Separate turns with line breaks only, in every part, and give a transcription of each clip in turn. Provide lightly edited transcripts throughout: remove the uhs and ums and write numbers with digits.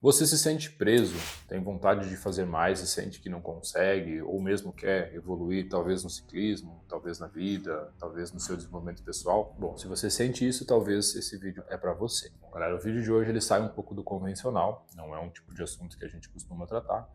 Você se sente preso, tem vontade de fazer mais e sente que não consegue, ou mesmo quer evoluir, talvez no ciclismo, talvez na vida, talvez no seu desenvolvimento pessoal? Bom, se você sente isso, talvez esse vídeo é para você. Bom, galera, o vídeo de hoje ele sai um pouco do convencional, não é um tipo de assunto que a gente costuma tratar,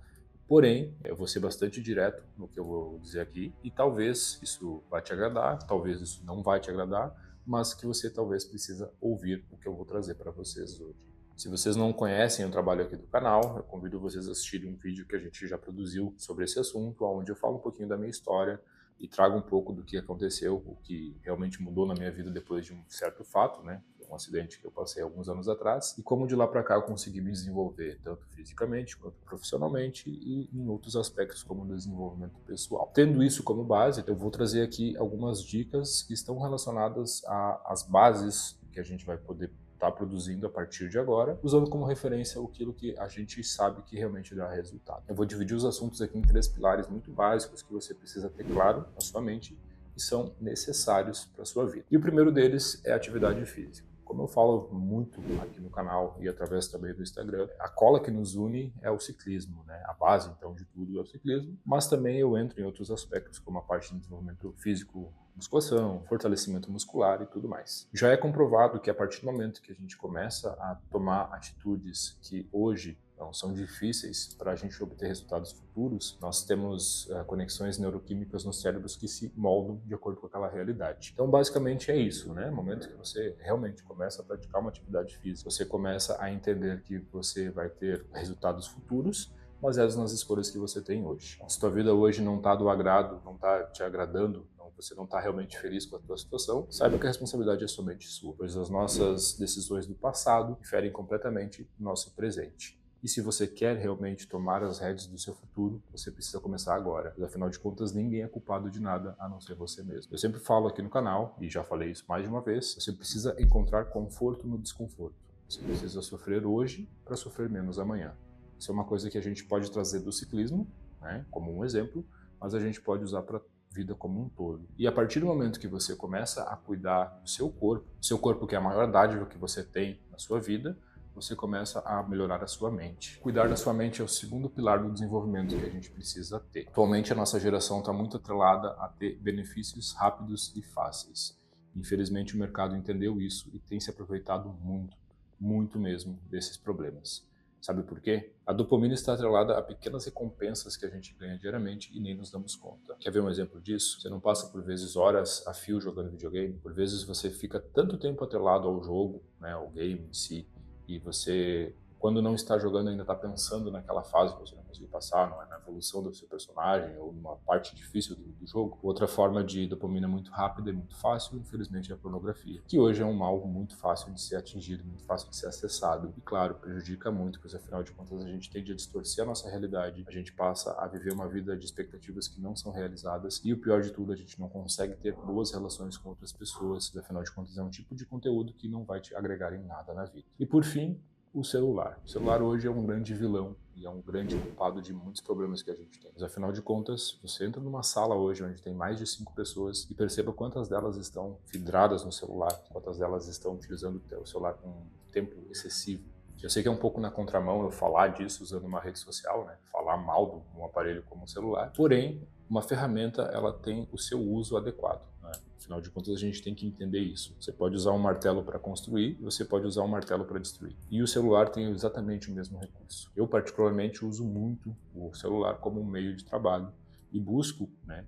porém, eu vou ser bastante direto no que eu vou dizer aqui, e talvez isso vai te agradar, talvez isso não vai te agradar, mas que você talvez precisa ouvir o que eu vou trazer para vocês hoje. Se vocês não conhecem o trabalho aqui do canal, eu convido vocês a assistirem um vídeo que a gente já produziu sobre esse assunto, onde eu falo um pouquinho da minha história e trago um pouco do que aconteceu, o que realmente mudou na minha vida depois de um certo fato, né? Um acidente que eu passei alguns anos atrás, e como de lá para cá eu consegui me desenvolver, tanto fisicamente quanto profissionalmente e em outros aspectos como o desenvolvimento pessoal. Tendo isso como base, eu vou trazer aqui algumas dicas que estão relacionadas às bases que a gente vai poder está produzindo a partir de agora, usando como referência aquilo que a gente sabe que realmente dá resultado. Eu vou dividir os assuntos aqui em três pilares muito básicos que você precisa ter claro na sua mente e são necessários para a sua vida. E o primeiro deles é a atividade física. Como eu falo muito aqui no canal e através também do Instagram, a cola que nos une é o ciclismo, né? A base, então, de tudo é o ciclismo, mas também eu entro em outros aspectos, como a parte de desenvolvimento físico, musculação, fortalecimento muscular e tudo mais. Já é comprovado que a partir do momento que a gente começa a tomar atitudes que hoje não são difíceis para a gente obter resultados futuros, nós temos conexões neuroquímicas nos cérebros que se moldam de acordo com aquela realidade. Então, basicamente é isso, né? No momento que você realmente começa a praticar uma atividade física, você começa a entender que você vai ter resultados futuros baseados nas escolhas que você tem hoje. Se tua vida hoje não está do agrado, não está te agradando, você não está realmente feliz com a tua situação, saiba que a responsabilidade é somente sua, pois as nossas decisões do passado diferem completamente do nosso presente. E se você quer realmente tomar as rédeas do seu futuro, você precisa começar agora. Pois, afinal de contas, ninguém é culpado de nada a não ser você mesmo. Eu sempre falo aqui no canal, e já falei isso mais de uma vez, você precisa encontrar conforto no desconforto. Você precisa sofrer hoje para sofrer menos amanhã. Isso é uma coisa que a gente pode trazer do ciclismo, né, como um exemplo, mas a gente pode usar para vida como um todo. E a partir do momento que você começa a cuidar do seu corpo que é a maior dádiva que você tem na sua vida, você começa a melhorar a sua mente. Cuidar da sua mente é o segundo pilar do desenvolvimento que a gente precisa ter. Atualmente a nossa geração está muito atrelada a ter benefícios rápidos e fáceis. Infelizmente o mercado entendeu isso e tem se aproveitado muito, muito mesmo desses problemas. Sabe por quê? A dopamina está atrelada a pequenas recompensas que a gente ganha diariamente e nem nos damos conta. Quer ver um exemplo disso? Você não passa por vezes horas a fio jogando videogame? Por vezes você fica tanto tempo atrelado ao jogo, né, ao game em si, e você, quando não está jogando, ainda está pensando naquela fase que você não conseguiu passar, não é? Na evolução do seu personagem ou numa parte difícil do jogo. Outra forma de dopamina muito rápida e muito fácil, infelizmente, é a pornografia, que hoje é um mal muito fácil de ser atingido, muito fácil de ser acessado e, claro, prejudica muito, pois afinal de contas a gente tende a distorcer a nossa realidade, a gente passa a viver uma vida de expectativas que não são realizadas e o pior de tudo, a gente não consegue ter boas relações com outras pessoas, pois afinal de contas é um tipo de conteúdo que não vai te agregar em nada na vida. E por fim, o celular. O celular hoje é um grande vilão e é um grande culpado de muitos problemas que a gente tem. Mas afinal de contas, você entra numa sala hoje onde tem mais de 5 pessoas e perceba quantas delas estão vidradas no celular, quantas delas estão utilizando o celular com um tempo excessivo. Eu sei que é um pouco na contramão eu falar disso usando uma rede social, né? Falar mal de um aparelho como o celular. Porém, uma ferramenta ela tem o seu uso adequado, né? Afinal de contas, a gente tem que entender isso. Você pode usar um martelo para construir, você pode usar um martelo para destruir. E o celular tem exatamente o mesmo recurso. Eu, particularmente, uso muito o celular como um meio de trabalho e busco, né,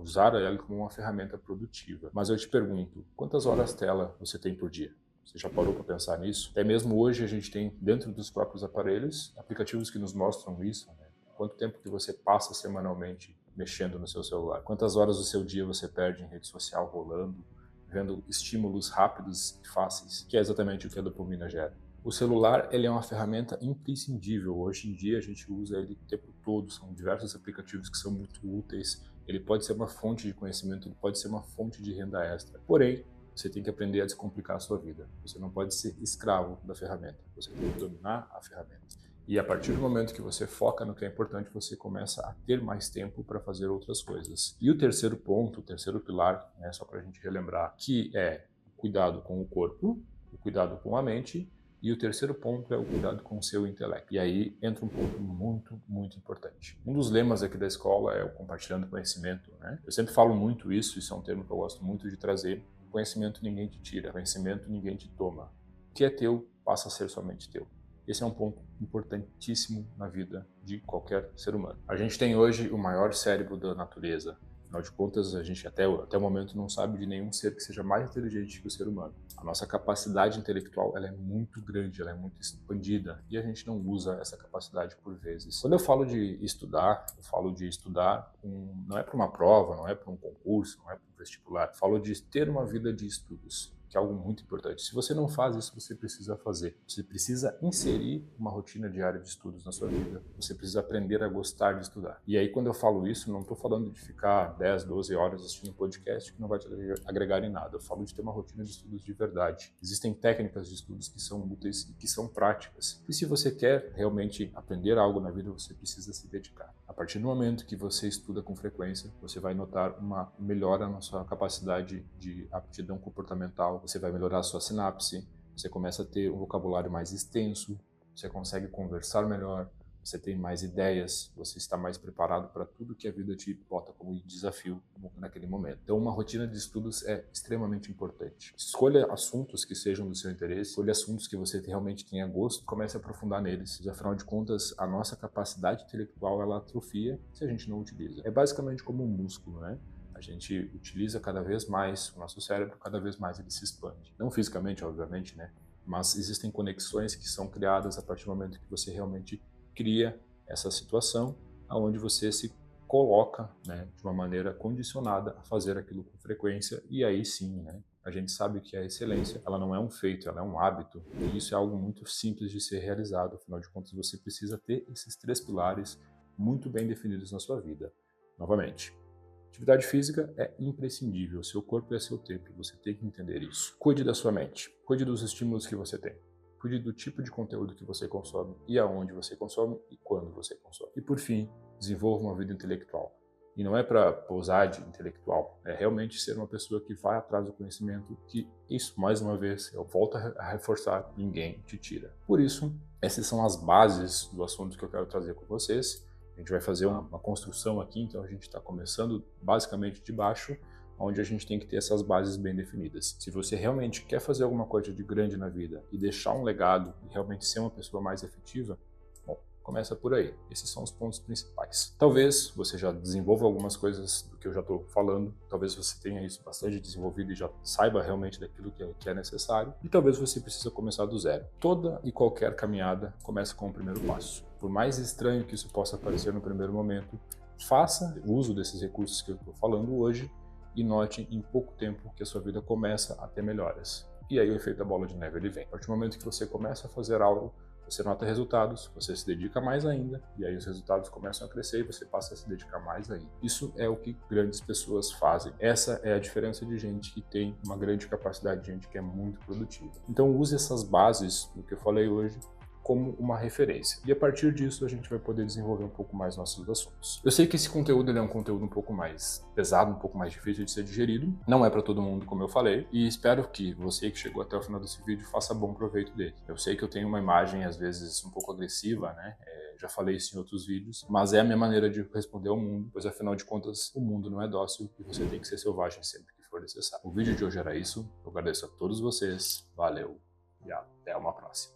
usar ele como uma ferramenta produtiva. Mas eu te pergunto, quantas horas tela você tem por dia? Você já parou para pensar nisso? Até mesmo hoje a gente tem, dentro dos próprios aparelhos, aplicativos que nos mostram isso, né? Quanto tempo que você passa semanalmente mexendo no seu celular? Quantas horas do seu dia você perde em rede social rolando, vendo estímulos rápidos e fáceis, que é exatamente o que a dopamina gera? O celular ele é uma ferramenta imprescindível. Hoje em dia a gente usa ele o tempo todo, são diversos aplicativos que são muito úteis. Ele pode ser uma fonte de conhecimento, ele pode ser uma fonte de renda extra. Porém, você tem que aprender a descomplicar a sua vida. Você não pode ser escravo da ferramenta. Você tem que dominar a ferramenta. E a partir do momento que você foca no que é importante, você começa a ter mais tempo para fazer outras coisas. E o terceiro ponto, o terceiro pilar, né, só para a gente relembrar, que é o cuidado com o corpo, o cuidado com a mente E o terceiro ponto é o cuidado com o seu intelecto. E aí entra um ponto muito, muito importante. Um dos lemas aqui da escola é o compartilhando conhecimento, né? Eu sempre falo muito isso é um termo que eu gosto muito de trazer. Conhecimento ninguém te tira, conhecimento ninguém te toma. O que é teu passa a ser somente teu. Esse é um ponto importantíssimo na vida de qualquer ser humano. A gente tem hoje o maior cérebro da natureza. Afinal de contas, a gente até o momento não sabe de nenhum ser que seja mais inteligente que o ser humano. A nossa capacidade intelectual ela é muito grande, ela é muito expandida e a gente não usa essa capacidade por vezes. Quando eu falo de estudar, eu falo de estudar não é para uma prova, não é para um concurso, não é para um vestibular. Eu falo de ter uma vida de estudos, que é algo muito importante. Se você não faz isso, você precisa fazer. Você precisa inserir uma rotina diária de estudos na sua vida. Você precisa aprender a gostar de estudar. E aí, quando eu falo isso, não estou falando de ficar 10, 12 horas assistindo um podcast que não vai te agregar em nada. Eu falo de ter uma rotina de estudos de verdade. Existem técnicas de estudos que são úteis e que são práticas. E se você quer realmente aprender algo na vida, você precisa se dedicar. A partir do momento que você estuda com frequência, você vai notar uma melhora na sua capacidade de aptidão comportamental, você vai melhorar a sua sinapse, você começa a ter um vocabulário mais extenso, você consegue conversar melhor, você tem mais ideias, você está mais preparado para tudo que a vida te bota como desafio naquele momento. Então, uma rotina de estudos é extremamente importante. Escolha assuntos que sejam do seu interesse, escolha assuntos que você realmente tenha gosto, comece a aprofundar neles. Afinal de contas, a nossa capacidade intelectual ela atrofia se a gente não utiliza. É basicamente como um músculo, né? A gente utiliza cada vez mais o nosso cérebro, cada vez mais ele se expande. Não fisicamente, obviamente, né? Mas existem conexões que são criadas a partir do momento que você realmente cria essa situação onde você se coloca, né, de uma maneira condicionada a fazer aquilo com frequência e aí sim, né, a gente sabe que a excelência ela não é um feito, ela é um hábito e isso é algo muito simples de ser realizado. Afinal de contas, você precisa ter esses 3 pilares muito bem definidos na sua vida. Novamente, atividade física é imprescindível, seu corpo é seu templo, você tem que entender isso. Cuide da sua mente, cuide dos estímulos que você tem. Cuide do tipo de conteúdo que você consome e aonde você consome e quando você consome. E por fim, desenvolva uma vida intelectual. E não é para pousar de intelectual, é realmente ser uma pessoa que vai atrás do conhecimento, que isso, mais uma vez, eu volto a reforçar, ninguém te tira. Por isso, essas são as bases do assunto que eu quero trazer com vocês. A gente vai fazer uma construção aqui, então a gente está começando basicamente de baixo, onde a gente tem que ter essas bases bem definidas. Se você realmente quer fazer alguma coisa de grande na vida e deixar um legado e realmente ser uma pessoa mais efetiva, bom, começa por aí. Esses são os pontos principais. Talvez você já desenvolva algumas coisas do que eu já estou falando, talvez você tenha isso bastante desenvolvido e já saiba realmente daquilo que é necessário, e talvez você precise começar do zero. Toda e qualquer caminhada começa com o primeiro passo. Por mais estranho que isso possa parecer no primeiro momento, faça uso desses recursos que eu estou falando hoje e note em pouco tempo que a sua vida começa a ter melhoras. E aí o efeito da bola de neve ele vem. A partir do momento que você começa a fazer algo, você nota resultados, você se dedica mais ainda, e aí os resultados começam a crescer e você passa a se dedicar mais ainda. Isso é o que grandes pessoas fazem. Essa é a diferença de gente que tem uma grande capacidade, de gente que é muito produtiva. Então use essas bases do que eu falei hoje como uma referência. E a partir disso a gente vai poder desenvolver um pouco mais nossos assuntos. Eu sei que esse conteúdo ele é um conteúdo um pouco mais pesado, um pouco mais difícil de ser digerido. Não é para todo mundo, como eu falei. E espero que você que chegou até o final desse vídeo faça bom proveito dele. Eu sei que eu tenho uma imagem às vezes um pouco agressiva, né? Já falei isso em outros vídeos, mas é a minha maneira de responder ao mundo, pois afinal de contas o mundo não é dócil e você tem que ser selvagem sempre que for necessário. O vídeo de hoje era isso. Eu agradeço a todos vocês. Valeu e até uma próxima.